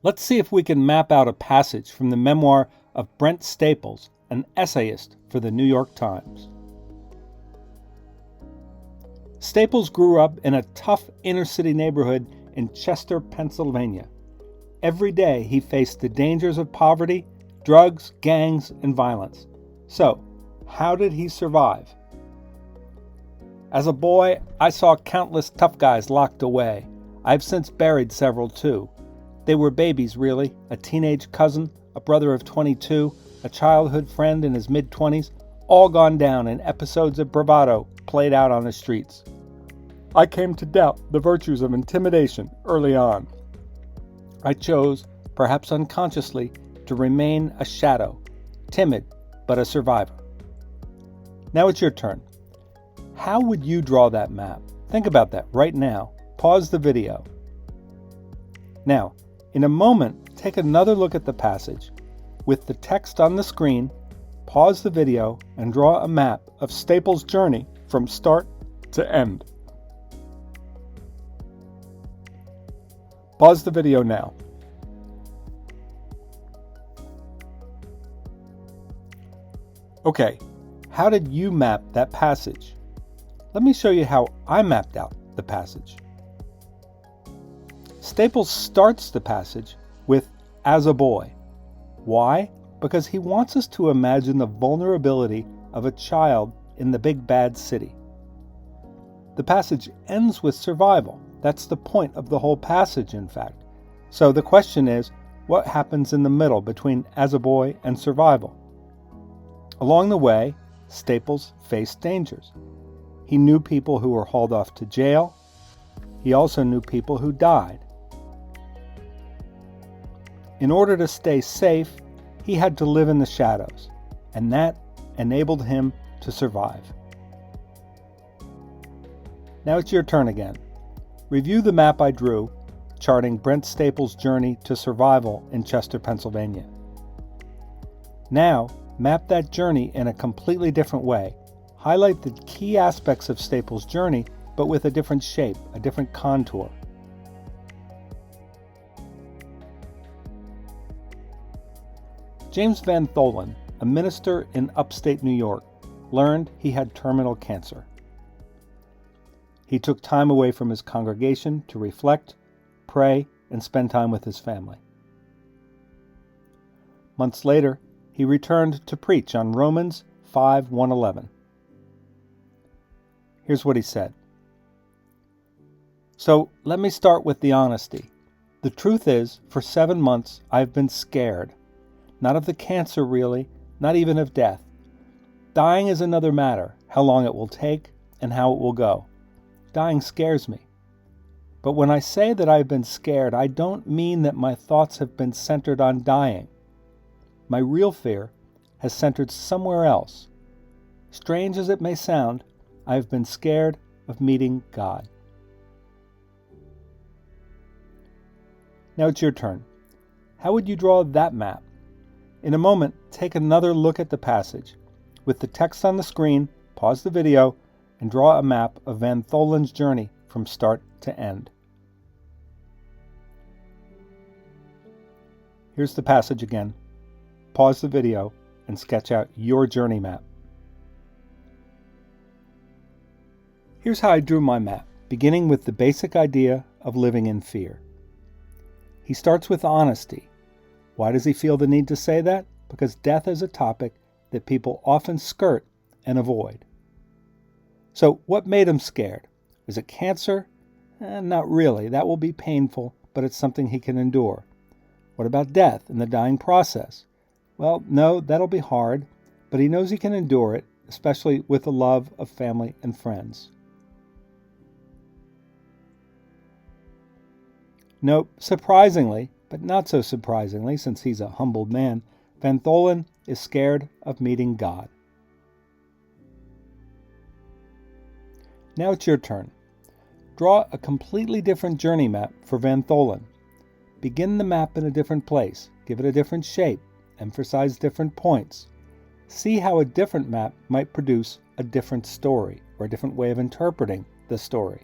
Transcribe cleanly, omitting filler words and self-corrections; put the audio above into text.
Let's see if we can map out a passage from the memoir of Brent Staples, an essayist for the New York Times. Staples grew up in a tough inner-city neighborhood in Chester, Pennsylvania. Every day he faced the dangers of poverty, drugs, gangs, and violence. So, how did he survive? As a boy, I saw countless tough guys locked away. I've since buried several too. They were babies, really. A teenage cousin, a brother of 22, a childhood friend in his mid-20s, all gone down in episodes of bravado played out on the streets. I came to doubt the virtues of intimidation early on. I chose, perhaps unconsciously, to remain a shadow, timid, but a survivor. Now it's your turn. How would you draw that map? Think about that right now. Pause the video. Now, in a moment, take another look at the passage. With the text on the screen, pause the video and draw a map of Staples' journey from start to end. Pause the video now. Okay, how did you map that passage? Let me show you how I mapped out the passage. Staples starts the passage with "as a boy." Why? Because he wants us to imagine the vulnerability of a child in the big bad city. The passage ends with survival. That's the point of the whole passage, in fact. So the question is, what happens in the middle between "as a boy" and survival? Along the way, Staples faced dangers. He knew people who were hauled off to jail. He also knew people who died. In order to stay safe, he had to live in the shadows, and that enabled him to survive. Now it's your turn again. Review the map I drew, charting Brent Staples' journey to survival in Chester, Pennsylvania. Now, map that journey in a completely different way. Highlight the key aspects of Staples' journey, but with a different shape, a different contour. James Van Tholen, a minister in upstate New York, learned he had terminal cancer. He took time away from his congregation to reflect, pray, and spend time with his family. Months later, he returned to preach on Romans 5:1-11. Here's what he said. So let me start with the honesty. The truth is, for 7 months, I've been scared. Not of the cancer, really, not even of death. Dying is another matter, how long it will take and how it will go. Dying scares me. But when I say that I've been scared, I don't mean that my thoughts have been centered on dying. My real fear has centered somewhere else. Strange as it may sound, I've been scared of meeting God. Now it's your turn. How would you draw that map? In a moment, take another look at the passage. With the text on the screen, pause the video and draw a map of Van Tholen's journey from start to end. Here's the passage again. Pause the video and sketch out your journey map. Here's how I drew my map, beginning with the basic idea of living in fear. He starts with honesty. Why does he feel the need to say that? Because death is a topic that people often skirt and avoid. So what made him scared? Is it cancer? Not really. That will be painful, but it's something he can endure. What about death and the dying process? Well, no, that'll be hard, but he knows he can endure it, especially with the love of family and friends. Nope, surprisingly, but not so surprisingly since he's a humbled man, Van Tholen is scared of meeting God. Now it's your turn. Draw a completely different journey map for Van Tholen. Begin the map in a different place, give it a different shape, emphasize different points. See how a different map might produce a different story or a different way of interpreting the story.